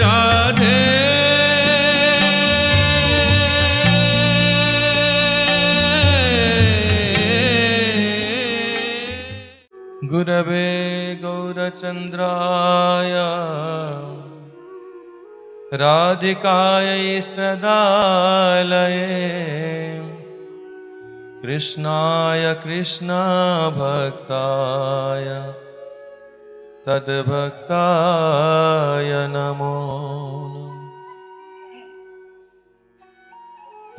राधे गुरवे गौरचन्द्राय राधिकायै इष्टदालये कृष्णाय कृष्णभक्ताय तद्भक्ताय नमो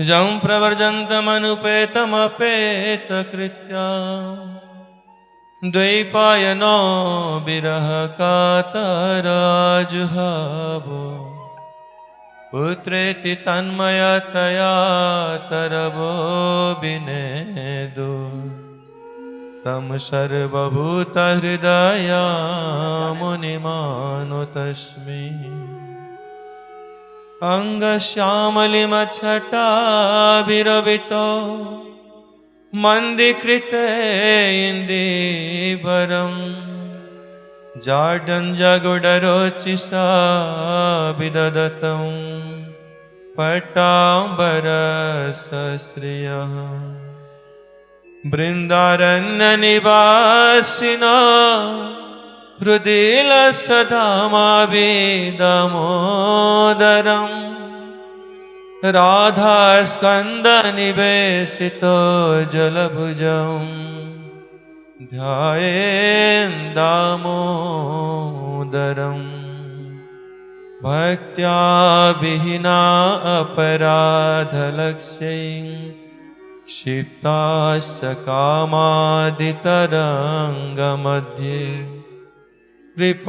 यं प्रव्रजन्तमनुपेतमपेतकृत्या द्वैपायनो विरहकातराजुहाव पुत्रेति तन्मयतया तरवो विनेदु तं सर्वभूतहृदया मुनिमानुतस्मि अङ्गश्यामलिमच्छटाभिरवितो मन्दीकृते इन्दीवरं जाड्यञ्जगुडरोचिषा विदधतं पट्टाम्बरसश्रियः बृन्दारण्यनिवासिनो हृदि लसधामाभिदामोदरम् राधास्कन्दनिवेशितो जलभुजं ध्यायेन् दामोदरम् भक्त्या विहिना अपराधलक्ष्यैः क्षिप्ताश्च कामादितरङ्गमध्ये कृपामयीस्तां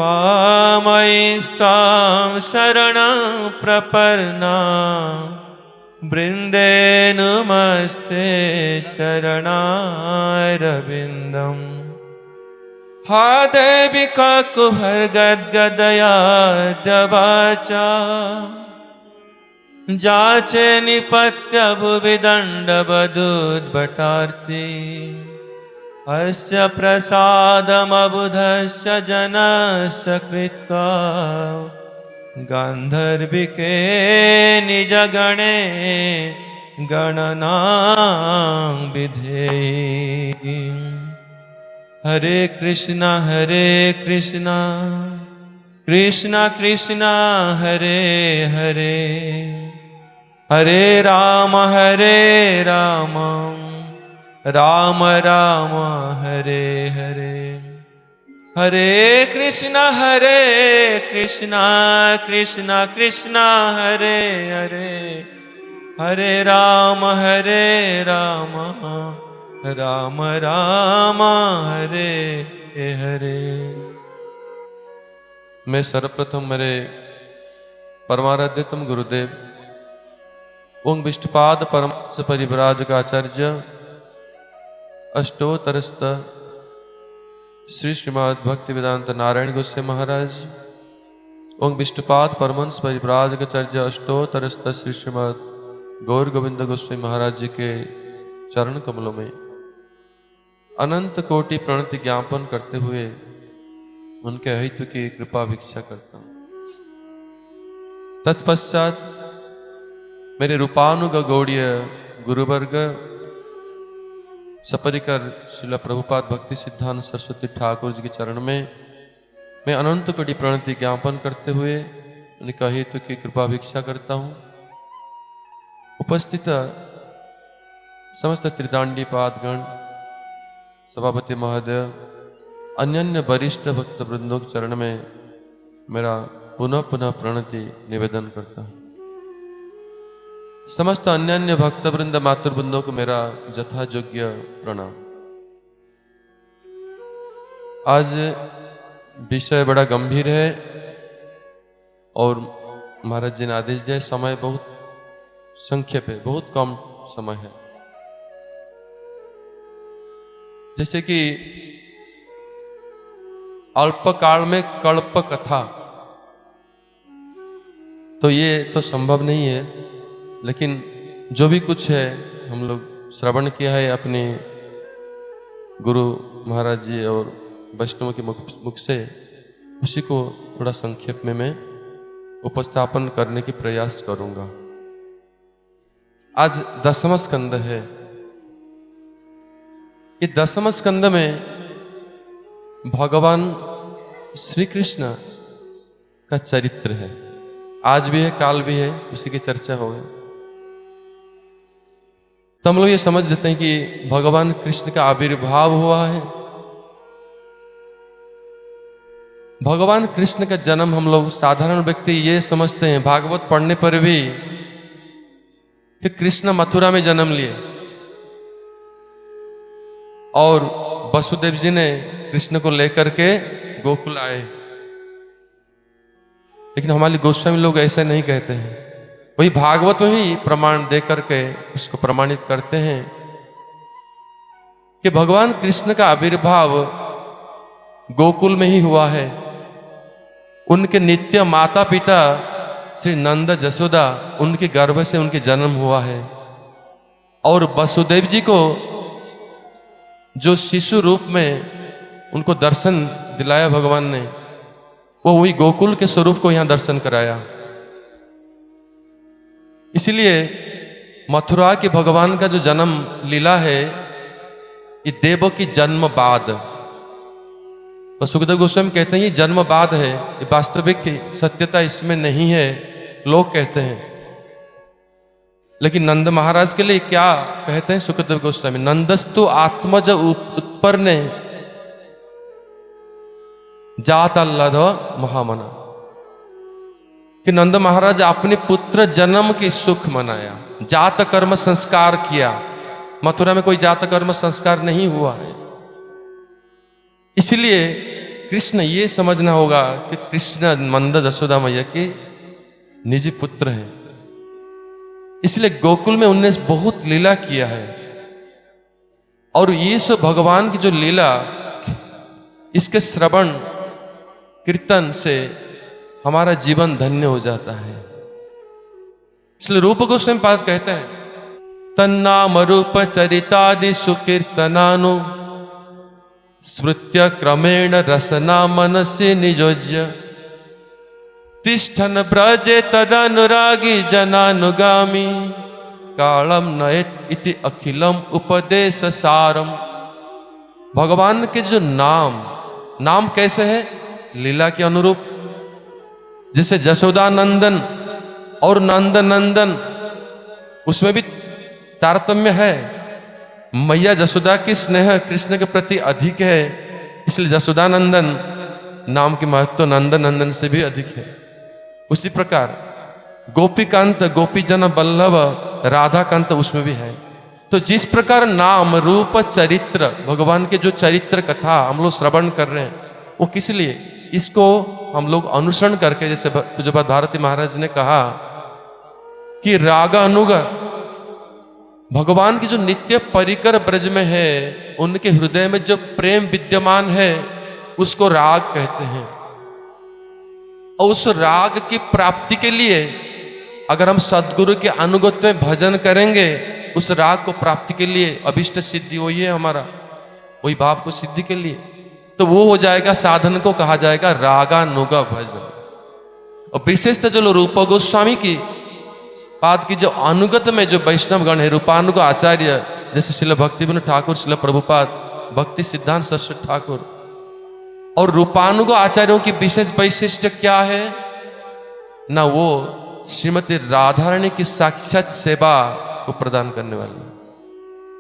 शरणं प्रपन्ना वृन्दे नुमस्ते चरणारविन्दम् हा देवी काकुभर्गद्गदया दवाचा जाचे निपत्य भुवि दण्डवदुद्भटार्ति अस्य प्रसादमबुधस्य जनस्य कृत्वा गान्धर्विके निजगणे गणनां विधेहि हरे कृष्ण कृष्ण कृष्ण हरे हरे हरे राम राम राम हरे हरे हरे कृष्ण कृष्ण कृष्ण हरे हरे हरे राम राम राम हरे हरे। मैं सर्वप्रथम मेरे परमाराध्यतम गुरुदेव ओं विष्णुपाद परमहंस परिव्राजक आचार्य अष्टोत्तरस्थ श्री श्रीमद् भक्ति वेदांत नारायण गोस्वामी महाराज ओं विष्णुपाद परमहंस परिव्राजक आचार्य अष्टोत्तरस्थ श्री श्रीमद् गौर गोविंद गोस्वामी महाराज जी के चरण कमलों में अनंत कोटि प्रणति ज्ञापन करते हुए उनके अहित्व की कृपा भिक्षा करता हूँ। तत्पश्चात मेरे रूपानुग गौड़ीय गुरुवर्ग सपरिकर श्रील प्रभुपाद भक्ति सिद्धांत सरस्वती ठाकुर जी के चरण में मैं अनंत कोटि प्रणति ज्ञापन करते हुए उनका हेतु की कृपा भिक्षा करता हूँ। उपस्थित समस्त त्रिदांडी पादगण सभापति महोदय अन्य वरिष्ठ भक्त वृंदों के चरण में मेरा पुनः पुनः प्रणति निवेदन करता हूँ। समस्त अन्य भक्त वृंद मातृवृंदों को मेरा यथायोग्य प्रणाम। आज विषय बड़ा गंभीर है और महाराज जी ने आदेश दिया समय बहुत संक्षेप है, बहुत कम समय है। जैसे कि अल्पकाल में कल्प कथा, तो ये तो संभव नहीं है, लेकिन जो भी कुछ है हम लोग श्रवण किया है अपने गुरु महाराज जी और वैष्णव के मुख से, उसी को थोड़ा संक्षेप में मैं उपस्थापन करने की प्रयास करूंगा। आज दसम स्कंद है। ये दसम स्कंद में भगवान श्री कृष्ण का चरित्र है। आज भी है, काल भी है, उसी की चर्चा होगी। तो हम लोग ये समझ लेते हैं कि भगवान कृष्ण का आविर्भाव हुआ है। भगवान कृष्ण का जन्म हम लोग साधारण व्यक्ति ये समझते हैं भागवत पढ़ने पर भी कि कृष्ण मथुरा में जन्म लिए और वसुदेव जी ने कृष्ण को लेकर के गोकुल आए। लेकिन हमारे गोस्वामी लोग ऐसा नहीं कहते हैं। वही भागवत में भी प्रमाण दे करके उसको प्रमाणित करते हैं कि भगवान कृष्ण का आविर्भाव गोकुल में ही हुआ है। उनके नित्य माता पिता श्री नंद जसोदा, उनके गर्भ से उनके जन्म हुआ है। और वसुदेव जी को जो शिशु रूप में उनको दर्शन दिलाया भगवान ने, वो वही गोकुल के स्वरूप को यहां दर्शन कराया। इसलिए मथुरा के भगवान का जो जन्म लीला है, ये देव की जन्म बाद। तो सुखदेव गोस्वामी कहते हैं ये जन्म बाद है, ये वास्तविक सत्यता इसमें नहीं है, लोग कहते हैं। लेकिन नंद महाराज के लिए क्या कहते हैं सुखदेव गोस्वामी? नंदस्तु आत्मज उत्पन्ने जात अल्लाद महामना, कि नंद महाराज अपने पुत्र जन्म की सुख मनाया, जात कर्म संस्कार किया। मथुरा में कोई जात कर्म संस्कार नहीं हुआ है। इसलिए कृष्ण ये समझना होगा कि कृष्ण नंद जसोदा मैया के निजी पुत्र हैं। इसलिए गोकुल में उनने बहुत लीला किया है। और ये सब भगवान की जो लीला, इसके श्रवण कीर्तन से हमारा जीवन धन्य हो जाता है। इसलिए रूप गोस्वामी पाद कहते हैं, तन्नाम रूप चरितादि सुकीर्तनानु स्मृत्य क्रमेण रसना मनसि नियोज्य तिष्ठन ब्रजे तदनुरागी जनानुगामी कालम नयत इति अखिलम उपदेश सारम। भगवान के जो नाम कैसे है? लीला के अनुरूप। जैसे जशोदा नंदन और नंद नंदन, उसमें भी तारतम्य है। मैया जशोदा की स्नेह कृष्ण के प्रति अधिक है, इसलिए जशोदा नंदन नाम की महत्व नंद नंदन से भी अधिक है। उसी प्रकार गोपीकांत गोपीजन बल्लभ राधाकांत उसमें भी है। तो जिस प्रकार नाम रूप चरित्र, भगवान के जो चरित्र कथा हम लोग श्रवण कर रहे हैं, वो किस लिए? इसको हम लोग अनुसरण करके, जैसे पूज्यपाद भारती महाराज ने कहा कि राग अनुग, भगवान की जो नित्य परिकर ब्रज में है, उनके हृदय में जो प्रेम विद्यमान है, उसको राग कहते हैं। और उस राग की प्राप्ति के लिए अगर हम सदगुरु के अनुगत्य में भजन करेंगे, उस राग को प्राप्ति के लिए अभिष्ट सिद्धि वही है हमारा, वही भाव को सिद्धि के लिए, तो वो हो जाएगा, साधन को कहा जाएगा रागानुग भजन। और विशेषतः जो रूप गोस्वामी की पाद की जो अनुगत में जो वैष्णव गण है, रूपानुग आचार्य, जैसे श्रील भक्तिविनोद ठाकुर, श्रील प्रभुपाद, भक्ति सिद्धांत सरस्वती ठाकुर, और रूपानुग आचार्यों की विशेष वैशिष्ट्य क्या है ना? वो श्रीमती राधा रानी की साक्षात सेवा को प्रदान करने वाली,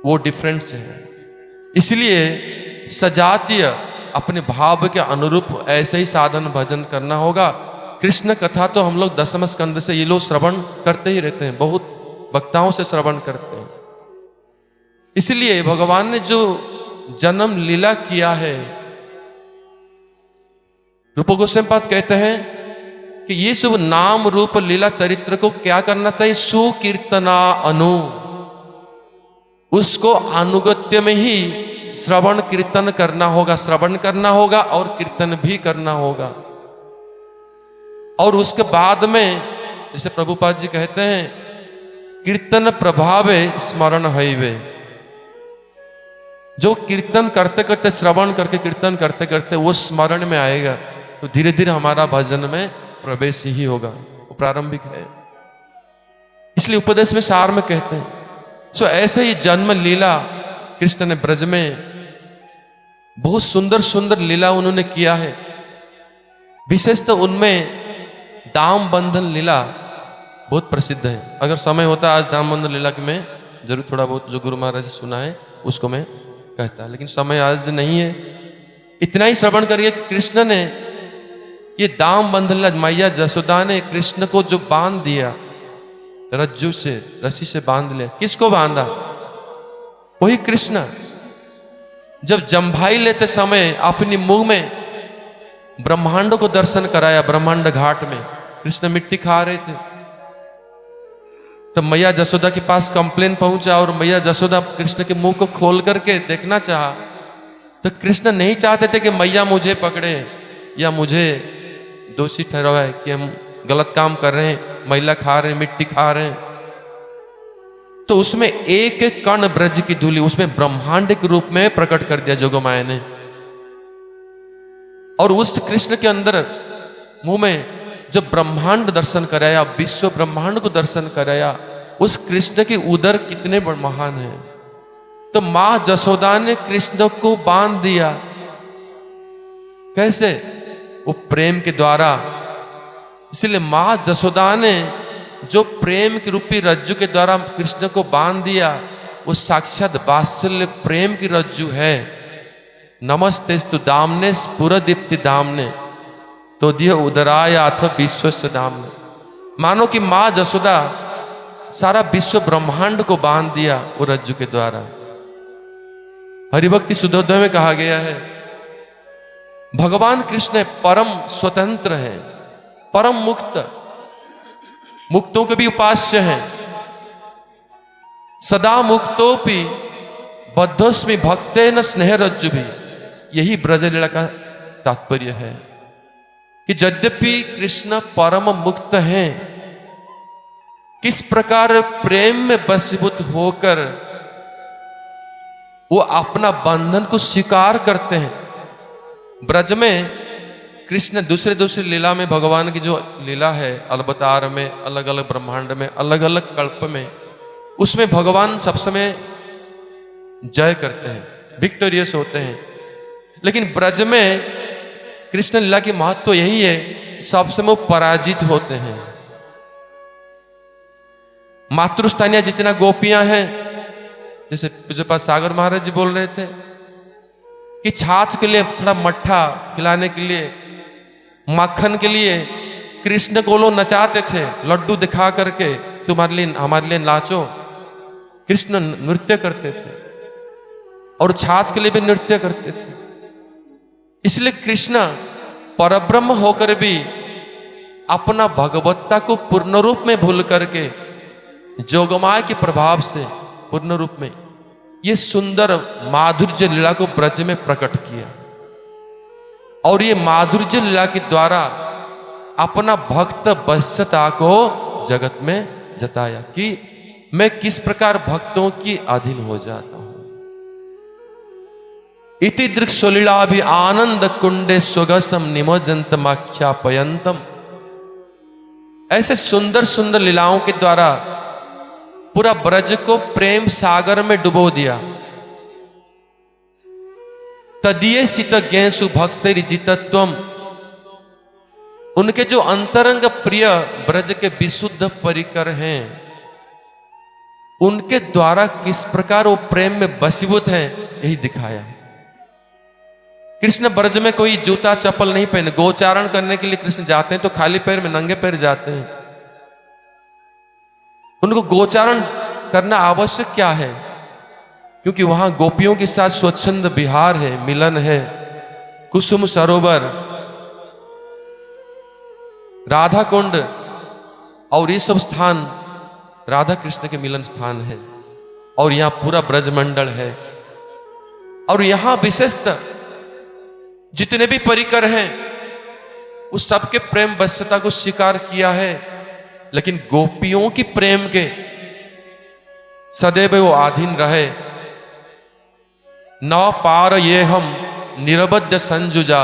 वो डिफरेंस है। इसलिए सजातीय अपने भाव के अनुरूप ऐसे ही साधन भजन करना होगा। कृष्ण कथा तो हम लोग दसम स्कंद से ये लोग श्रवण करते ही रहते हैं, बहुत वक्ताओं से श्रवण करते हैं। इसलिए भगवान ने जो जन्म लीला किया है, रूप गोस्वामी पाद कहते हैं कि ये सब नाम रूप लीला चरित्र को क्या करना चाहिए? सुकीर्तना अनु, उसको अनुगत्य में ही श्रवण कीर्तन करना होगा, श्रवण करना होगा और कीर्तन भी करना होगा। और उसके बाद में जैसे प्रभुपाद जी कहते हैं, कीर्तन प्रभावे स्मरण हईवे, जो कीर्तन करते करते, श्रवण करके कीर्तन करते करते वो स्मरण में आएगा, तो धीरे धीरे हमारा भजन में प्रवेश ही होगा। प्रारंभिक है। इसलिए उपदेश में सार में कहते हैं। सो ऐसे ही जन्म लीला कृष्ण ने ब्रज में बहुत सुंदर सुंदर लीला उन्होंने किया है। विशेषतः उनमें दाम बंधन लीला बहुत प्रसिद्ध है। अगर समय होता आज दाम बंधन लीला की मैं जरूर थोड़ा बहुत जो गुरु महाराज सुना है उसको मैं कहता, लेकिन समय आज नहीं है। इतना ही श्रवण करिए कि कृष्ण ने ये दाम बंधन लीला, मैया जसोदा ने कृष्ण को जो बांध दिया रज्जू से, रस्सी से बांध लिया। किसको बांधा? वही कृष्ण। जब जम्भाई लेते समय अपनी मुंह में ब्रह्मांड को दर्शन कराया, ब्रह्मांड घाट में कृष्ण मिट्टी खा रहे थे, तब मैया जसोदा के पास कंप्लेन पहुंचा और मैया जसोदा कृष्ण के मुंह को खोल करके देखना चाहा, तो कृष्ण नहीं चाहते थे कि मैया मुझे पकड़े या मुझे दोषी ठहराए कि हम गलत काम कर रहे हैं, मैला खा रहे हैं, मिट्टी खा रहे हैं। तो उसमें एक एक कण ब्रज की धूलि उसमें ब्रह्मांड के रूप में प्रकट कर दिया जोगमाया ने। और उस कृष्ण के अंदर मुंह में जब ब्रह्मांड दर्शन कराया, विश्व ब्रह्मांड को दर्शन कराया, उस कृष्ण के उदर कितने बड़ महान है। तो मां जसोदा ने कृष्ण को बांध दिया। कैसे? वो प्रेम के द्वारा। इसलिए मां जसोदा ने जो प्रेम के रूपी रज्जु के द्वारा कृष्ण को बांध दिया, वो साक्षात वात्सल्य प्रेम की रज्जु है। नमस्तेस्तु दामने स्फुरदीप्ति दामने तो दिय उदराय अथ विश्वस्य दामने। मानो कि मां जसोदा सारा विश्व ब्रह्मांड को बांध दिया वो रज्जु के द्वारा। हरिभक्ति सुधोदय में कहा गया है, भगवान कृष्ण परम स्वतंत्र है, परम मुक्त, मुक्तों के भी उपास्य हैं। सदा मुक्तोपि बद्धोस्मि भक्तेन स्नेह रज्जु भी। यही ब्रज लीला का तात्पर्य है कि यद्यपि कृष्ण परम मुक्त हैं, किस प्रकार प्रेम में वशीभूत होकर वो अपना बंधन को स्वीकार करते हैं। ब्रज में कृष्ण दूसरे दूसरे लीला में, भगवान की जो लीला है अवतार में, अलग अलग ब्रह्मांड में, अलग अलग कल्प में, उसमें भगवान सब समय जय करते हैं, विक्टोरियस होते हैं। लेकिन ब्रज में कृष्ण लीला की महत्व तो यही है, सब समय पराजित होते हैं। मातृस्थानीय जितना गोपियां हैं, जैसे पूज्यपाद सागर महाराज जी बोल रहे थे कि छाछ के लिए थोड़ा मट्ठा खिलाने के लिए, माखन के लिए कृष्ण को लोग नचाते थे, लड्डू दिखा करके तुम्हारे लिए हमारे लिए नाचो। कृष्ण नृत्य करते थे और छाछ के लिए भी नृत्य करते थे। इसलिए कृष्ण परब्रह्म होकर भी अपना भगवत्ता को पूर्ण रूप में भूल करके जोगमाया के प्रभाव से पूर्ण रूप में ये सुंदर माधुर्य लीला को ब्रज में प्रकट किया। और ये माधुर्य लीला के द्वारा अपना भक्त वश्यता को जगत में जताया कि मैं किस प्रकार भक्तों की अधीन हो जाता हूं। इति दृक्सुलीला भी आनंद कुंडे स्वगसम निमजंतमाख्यापयंतम। ऐसे सुंदर सुंदर लीलाओं के द्वारा पूरा ब्रज को प्रेम सागर में डुबो दिया। तदीय सित ज्ञेसु भक्ति जितत्वम। उनके जो अंतरंग प्रिय ब्रज के विशुद्ध परिकर हैं, उनके द्वारा किस प्रकार वो प्रेम में वशीभूत हैं, यही दिखाया। कृष्ण ब्रज में कोई जूता चप्पल नहीं पहने, गोचारण करने के लिए कृष्ण जाते हैं तो खाली पैर में, नंगे पैर जाते हैं। उनको गोचारण करना आवश्यक क्या है? क्योंकि वहां गोपियों के साथ स्वच्छंद विहार है, मिलन है, कुसुम सरोवर, राधा कुंड, और ये सब स्थान राधा कृष्ण के मिलन स्थान है। और यहां पूरा ब्रजमंडल है। और यहां विशेषतः जितने भी परिकर हैं उस सबके प्रेम वश्यता को स्वीकार किया है। लेकिन गोपियों की प्रेम के सदैव वो अधीन रहे। न पार ये हम निरबद्ध संजुजा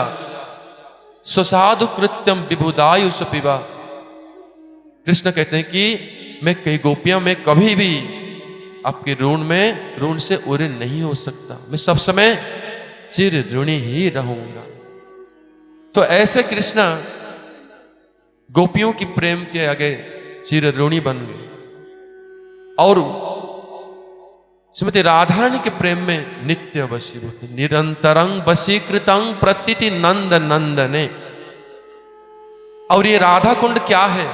स्वसाधु कृत्यम विभुदायुष पिबा। कृष्ण कहते हैं कि मैं कई गोपियां में कभी भी आपके ऋण से उऋण नहीं हो सकता, मैं सब समय चिर ऋणी ही रहूंगा। तो ऐसे कृष्ण गोपियों की प्रेम के आगे चिर ऋणी बन गए और श्रीमती राधारानी के प्रेम में नित्य वशीभूत, निरंतरं वशीकृतं प्रतीति नंद नंदने। और ये राधा कुंड क्या है?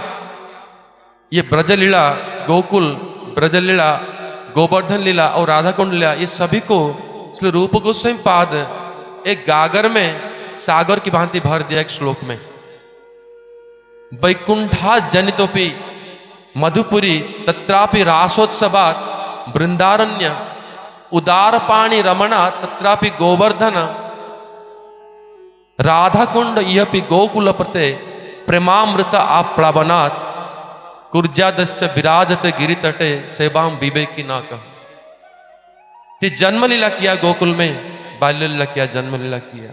ये ब्रजलीला, गोकुल ब्रजलीला, गोवर्धन लीला और राधा कुंड लीला, ये सभी को इसलिए रूप गोस्वामी पाद एक गागर में सागर की भांति भर दिया एक श्लोक में। वैकुंठा जनितोपि मधुपुरी तत्रापि रासोत्सवात वृंदारण्य उदार पाणी रमणा तत्रापि गोवर्धन राधा कुंड यपि गोकुल प्रते प्रेमामृत आप्लावनात् कुर्जादस्य विराजते गिरितटे सेवाम विवेकी ना कह। जन्म लीला किया गोकुल में, बाल्य लीला किया, जन्म लीला किया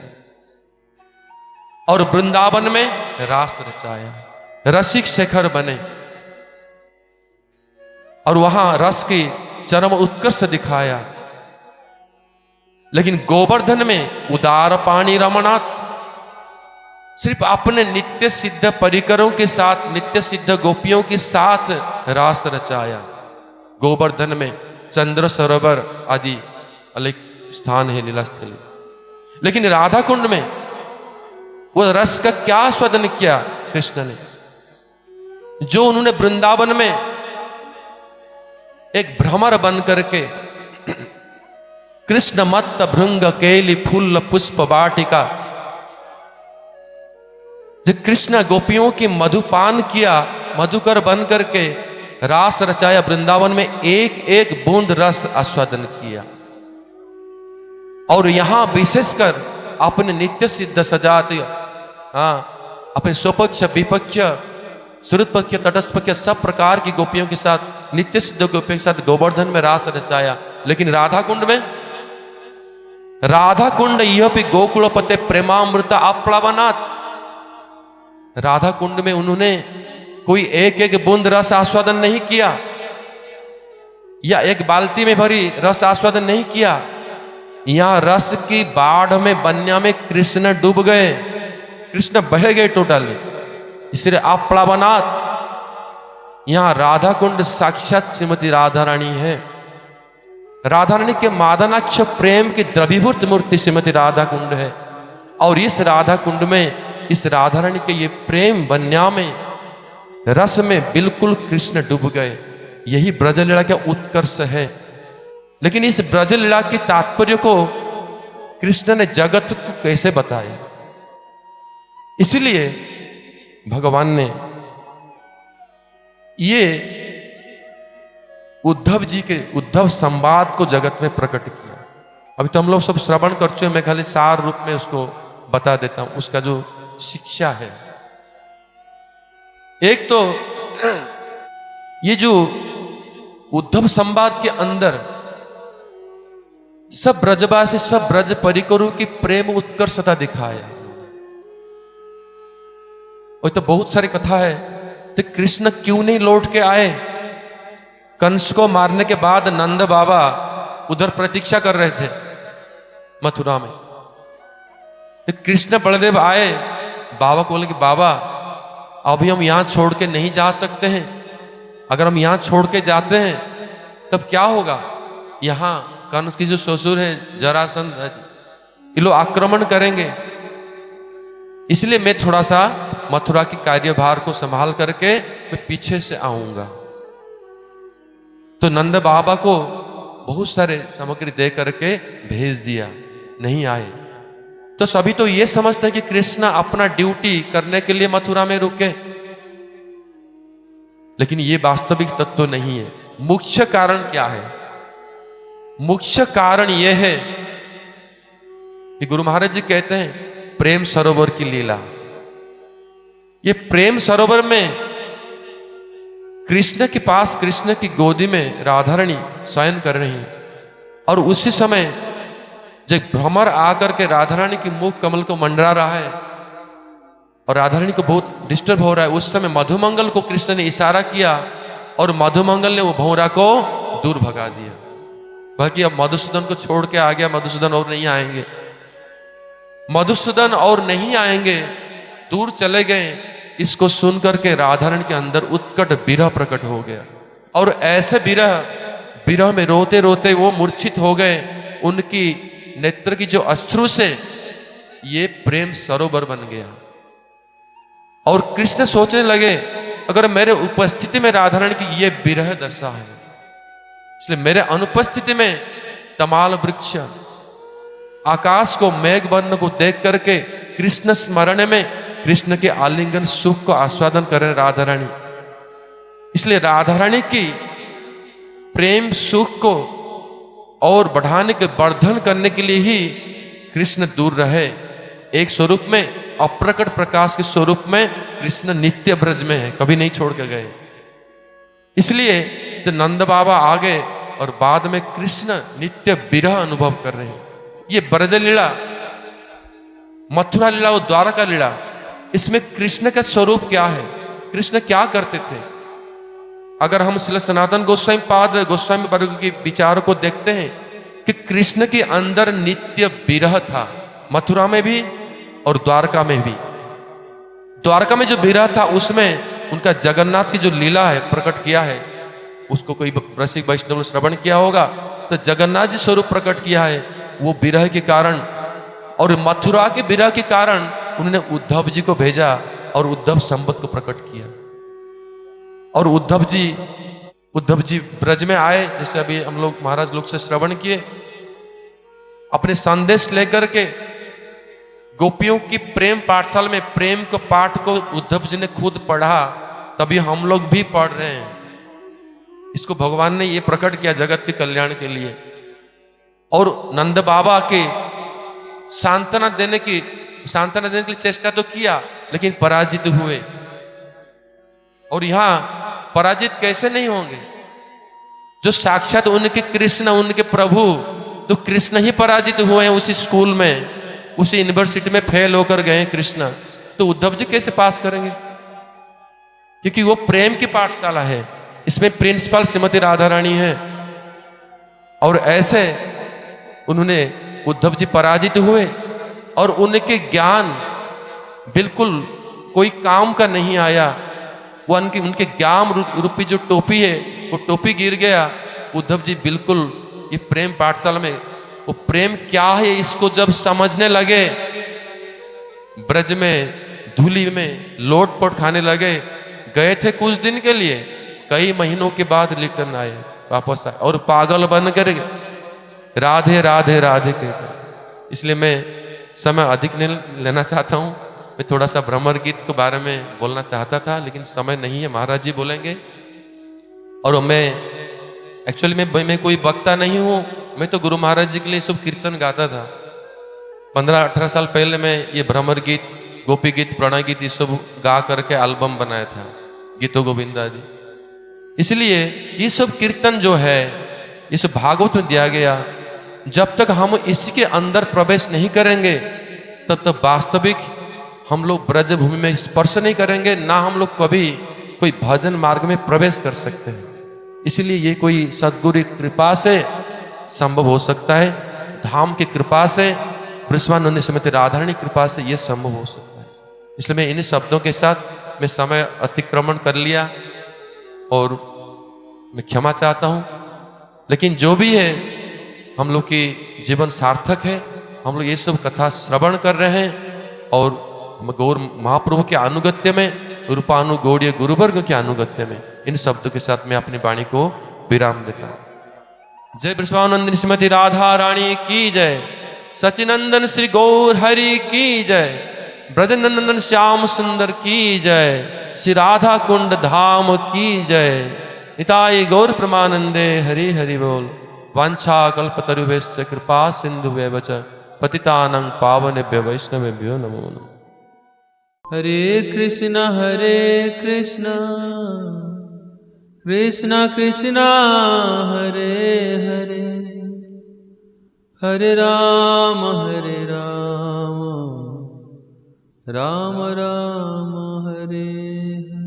और वृंदावन में रास रचाया, रसिक शेखर बने और वहां रस की चरम उत्कर्ष दिखाया। लेकिन गोवर्धन में उदार पाणी रमणात् सिर्फ अपने नित्य सिद्ध परिकरों के साथ, नित्य सिद्ध गोपियों के साथ रास रचाया। गोवर्धन में चंद्र सरोवर आदि अलग स्थान है, लीला स्थल। लेकिन राधा कुंड में वो रस का क्या आस्वादन किया कृष्ण ने, जो उन्होंने वृंदावन में एक भ्रमर बन करके कृष्ण मत्त भृंग केली फूल पुष्प वाटिका, जो कृष्ण गोपियों की मधुपान किया, मधुकर बन करके रास रचाया, वृंदावन में एक एक बूंद रस आस्वादन किया। और यहां विशेषकर अपने नित्य सिद्ध सजात, अपने स्वपक्ष विपक्ष सुहृदपक्ष तटस्थ पक्ष सब प्रकार की गोपियों के साथ, नित्य सिद्ध गोपियों के साथ गोवर्धन में रास रचाया। लेकिन राधा कुंड में, राधा कुंड यह भी गोकुलपते प्रेमामृत आप्लावनात्, राधा कुंड में उन्होंने कोई एक एक बूंद रस आस्वादन नहीं किया या एक बाल्टी में भरी रस आस्वादन नहीं किया। यहां रस की बाढ़ में, बन्या में कृष्ण डूब गए, कृष्ण बह गए टोटली, इसलिए आप्लावनात्। यहां राधा कुंड साक्षात श्रीमती राधा रानी है। राधा रानी के मादनाक्ष प्रेम की द्रवीभूत मूर्ति श्रीमती राधा कुंड है। और इस राधा कुंड में, इस राधा रानी के ये प्रेम बन्या में, रस में बिल्कुल कृष्ण डूब गए। यही ब्रजलीला का उत्कर्ष है। लेकिन इस ब्रजलीला के तात्पर्य को कृष्ण ने जगत को कैसे बताया? इसलिए भगवान ने ये उद्धव जी के उद्धव संवाद को जगत में प्रकट किया। अभी तो हम लोग सब श्रवण कर चुके हैं, मैं खाली सार रूप में उसको बता देता हूं, उसका जो शिक्षा है। एक तो ये जो उद्धव संवाद के अंदर सब ब्रजवासी, सब ब्रज परिकरों की प्रेम उत्कर्षता दिखाया। और तो बहुत सारी कथा है, तो कृष्ण क्यों नहीं लौट के आए? कंस को मारने के बाद नंद बाबा उधर प्रतीक्षा कर रहे थे मथुरा में। तो कृष्ण बलदेव आए, बाबा को बोले कि बाबा अभी हम यहां छोड़ के नहीं जा सकते हैं, अगर हम यहां छोड़ के जाते हैं तब क्या होगा? यहां कंस की जो ससुर है जरासंध, ये लोग आक्रमण करेंगे, इसलिए मैं थोड़ा सा मथुरा की कार्यभार को संभाल करके मैं पीछे से आऊंगा। तो नंद बाबा को बहुत सारे सामग्री दे करके भेज दिया, नहीं आए। तो सभी तो ये समझते हैं कि कृष्ण अपना ड्यूटी करने के लिए मथुरा में रुके, लेकिन ये वास्तविक तत्व नहीं है। मुख्य कारण क्या है? मुख्य कारण यह है कि गुरु महाराज जी कहते हैं प्रेम सरोवर की लीला। ये प्रेम सरोवर में कृष्ण के पास, कृष्ण की गोदी में राधा रानी शयन कर रही हैं, और उसी समय जब भ्रमर आकर के राधा रानी की मुख कमल को मंडरा रहा है, और राधा रानी को बहुत डिस्टर्ब हो रहा है। उस समय मधुमंगल को कृष्ण ने इशारा किया और मधुमंगल ने वो भौरा को दूर भगा दिया। बाकी अब मधुसूदन को छोड़ के आ गया, मधुसूदन और नहीं आएंगे, मधुसूदन और नहीं आएंगे, दूर चले गए। इसको सुनकर के राधा रानी के अंदर उत्कट विरह प्रकट हो गया और ऐसे विरह में रोते रोते वो मूर्छित हो गए। उनकी नेत्र की जो अश्रु से ये प्रेम सरोवर बन गया और कृष्ण सोचने लगे अगर मेरे उपस्थिति में राधा रानी की ये विरह दशा है, इसलिए मेरे अनुपस्थिति में तमाल वृक्ष आकाश को मेघ वर्ण को देख करके कृष्ण स्मरण में कृष्ण के आलिंगन सुख को आस्वादन करें राधा रानी। इसलिए राधा रानी की प्रेम सुख को और बढ़ाने के वर्धन करने के लिए ही कृष्ण दूर रहे। एक स्वरूप में अप्रकट प्रकाश के स्वरूप में कृष्ण नित्य ब्रज में है, कभी नहीं छोड़ के गए। इसलिए जब नंद बाबा आ गए और बाद में कृष्ण नित्य विरह अनुभव कर रहे हैं। ये ब्रज लीला, मथुरा लीला और द्वारका लीला, इसमें कृष्ण का स्वरूप क्या है, कृष्ण क्या करते थे। अगर हम श्री सनातन गोस्वामी पाद गोस्वामी वर्ग के विचारों को देखते हैं कि कृष्ण के अंदर नित्य विरह था, मथुरा में भी और द्वारका में भी। द्वारका में जो विरह था उसमें उनका जगन्नाथ की जो लीला है प्रकट किया है, उसको कोई रसिक वैष्णव ने श्रवण किया होगा तो जगन्नाथ जी स्वरूप प्रकट किया है वो विरह के कारण। और मथुरा के विरह के कारण उन्होंने उद्धव जी को भेजा और उद्धव संबत को प्रकट किया। और उद्धव जी ब्रज में आए, जैसे अभी हम लोग महाराज लोग से श्रवण किए, अपने संदेश लेकर के गोपियों की प्रेम पाठशाला में प्रेम को पाठ को उद्धव जी ने खुद पढ़ा, तभी हम लोग भी पढ़ रहे हैं। इसको भगवान ने ये प्रकट किया जगत के कल्याण के लिए। और नंद बाबा के सांत्वना देने के लिए चेष्टा तो किया लेकिन पराजित हुए। और यहां पराजित कैसे नहीं होंगे, जो साक्षात उनके कृष्ण उनके प्रभु, तो कृष्ण ही पराजित हुए हैं उसी स्कूल में, उसी यूनिवर्सिटी में फेल होकर गए कृष्ण, तो उद्धव जी कैसे पास करेंगे। क्योंकि वो प्रेम की पाठशाला है, इसमें प्रिंसिपल श्रीमती राधा रानी है। और ऐसे उन्होंने उद्धव जी पराजित हुए और उनके ज्ञान बिल्कुल कोई काम का नहीं आया। वो उनके ज्ञान रूपी जो टोपी है वो टोपी गिर गया। उद्धव जी बिल्कुल ये प्रेम पाठशाला में वो प्रेम क्या है इसको जब समझने लगे, ब्रज में धूली में लोटपोट खाने लगे। गए थे कुछ दिन के लिए, कई महीनों के बाद रिटर्न आए, वापस आए और पागल बन कर राधे राधे राधे कहकर। इसलिए मैं समय अधिक नहीं लेना चाहता हूँ, मैं थोड़ा सा भ्रमर गीत के बारे में बोलना चाहता था लेकिन समय नहीं है, महाराज जी बोलेंगे। और मैं एक्चुअली मैं कोई वक्ता नहीं हूँ, मैं तो गुरु महाराज जी के लिए सब कीर्तन गाता था। 15-18 साल पहले मैं ये भ्रमर गीत, गोपी गीत, प्रणय गीत ये सब गा करके एल्बम बनाया था, गीतो गोविंदा जी। इसलिए ये सब कीर्तन जो है ये सब भागवत में दिया गया। जब तक हम इसी के अंदर प्रवेश नहीं करेंगे तब तक वास्तविक हम लोग ब्रज भूमि में स्पर्श नहीं करेंगे, ना हम लोग कभी कोई भजन मार्ग में प्रवेश कर सकते हैं। इसलिए ये कोई सद्गुरु की कृपा से संभव हो सकता है, धाम की कृपा से, वृषभानंद श्रीमती राधा रानी कृपा से ये संभव हो सकता है। इसलिए मैं इन शब्दों के साथ मैं समय अतिक्रमण कर लिया और मैं क्षमा चाहता हूँ। लेकिन जो भी है हम लोग की जीवन सार्थक है, हम लोग ये सब कथा श्रवण कर रहे हैं और गौर महाप्रभु के अनुगत्य में, रूपानुगौड़ीय गुरुवर्ग के अनुगत्य में, इन शब्दों के साथ मैं अपनी वाणी को विराम देता हूँ। जय वृषभानंदिनी श्रीमती राधा रानी की जय, सचिनंदन श्री गौर हरि की जय, ब्रजनंदन श्याम सुंदर की जय, श्री राधा कुंड धाम की जय। निताय गौर प्रमानंदे हरि हरि बोल। वांछा कल्पतरुभ्यश्च कृपा सिंधुभ्येव च पतितानां पावनेभ्यो वैष्णवेभ्यो नमो नमः। हरे कृष्ण कृष्ण कृष्ण हरे हरे, हरे राम राम राम हरे हरे।